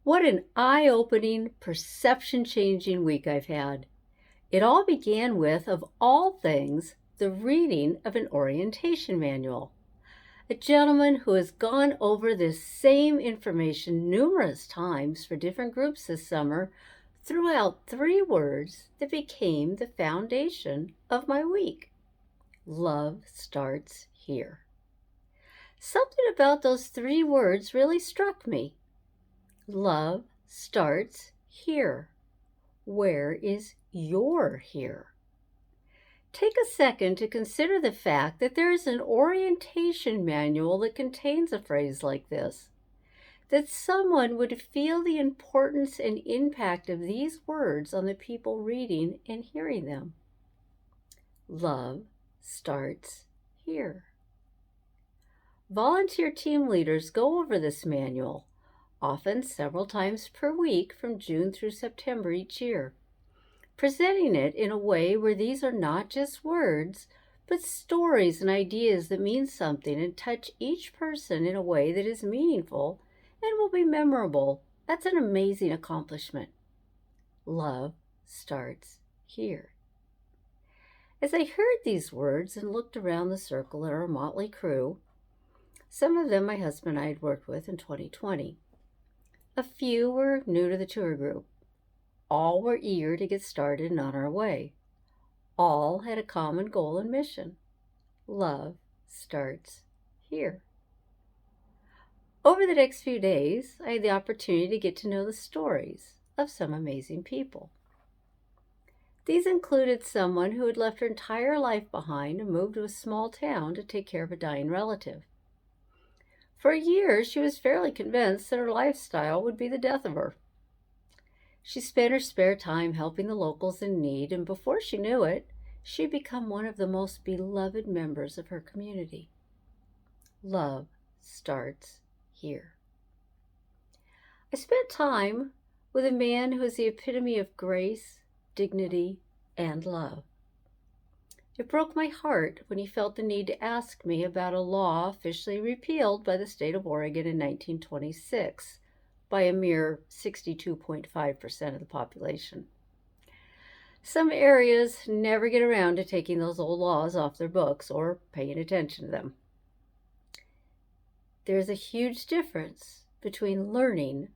What an eye-opening, perception-changing week I've had. It all began with, of all things, the reading of an orientation manual. A gentleman who has gone over this same information numerous times for different groups this summer threw out three words that became the foundation of my week. Love starts here. Something about those three words really struck me. Love starts here. Where is your here? Take a second to consider the fact that there is an orientation manual that contains a phrase like this, that someone would feel the importance and impact of these words on the people reading and hearing them. Love starts here. Volunteer team leaders go over this manual, often several times per week from June through September each year, presenting it in a way where these are not just words, but stories and ideas that mean something and touch each person in a way that is meaningful and will be memorable. That's an amazing accomplishment. Love starts here. As I heard these words and looked around the circle at our motley crew, some of them my husband and I had worked with in 2020. A few were new to the tour group. All were eager to get started and on our way. All had a common goal and mission. Love starts here. Over the next few days, I had the opportunity to get to know the stories of some amazing people. These included someone who had left her entire life behind and moved to a small town to take care of a dying relative. For years, she was fairly convinced that her lifestyle would be the death of her. She spent her spare time helping the locals in need, and before she knew it, she had become one of the most beloved members of her community. Love starts here. I spent time with a man who is the epitome of grace, dignity, and love. It broke my heart when he felt the need to ask me about a law officially repealed by the state of Oregon in 1926 by a mere 62.5% of the population. Some areas never get around to taking those old laws off their books or paying attention to them. There's a huge difference between learning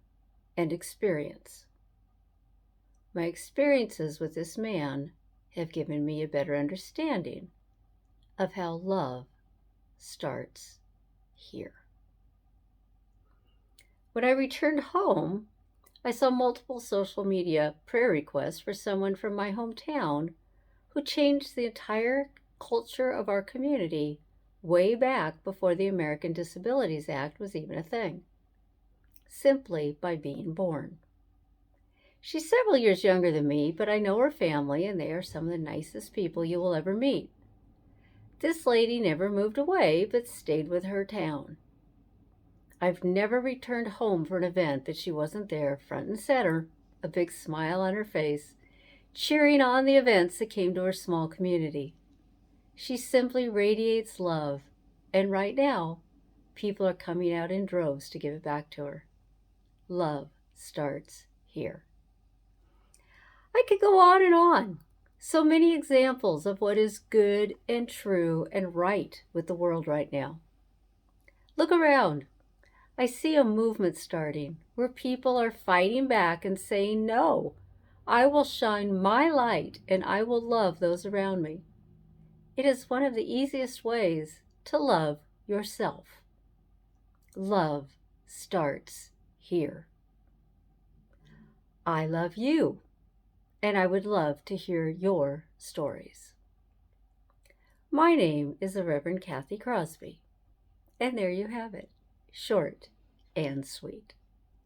and experience. My experiences with this man have given me a better understanding of how love starts here. When I returned home, I saw multiple social media prayer requests for someone from my hometown who changed the entire culture of our community way back before the American Disabilities Act was even a thing, simply by being born. She's several years younger than me, but I know her family, and they are some of the nicest people you will ever meet. This lady never moved away, but stayed with her town. I've never returned home for an event that she wasn't there, front and center, a big smile on her face, cheering on the events that came to her small community. She simply radiates love, and right now, people are coming out in droves to give it back to her. Love starts here. I could go on and on. So many examples of what is good and true and right with the world right now. Look around. I see a movement starting where people are fighting back and saying, no, I will shine my light and I will love those around me. It is one of the easiest ways to love yourself. Love starts here. I love you, and I would love to hear your stories. My name is the Reverend Kathy Crosby, and there you have it, short and sweet.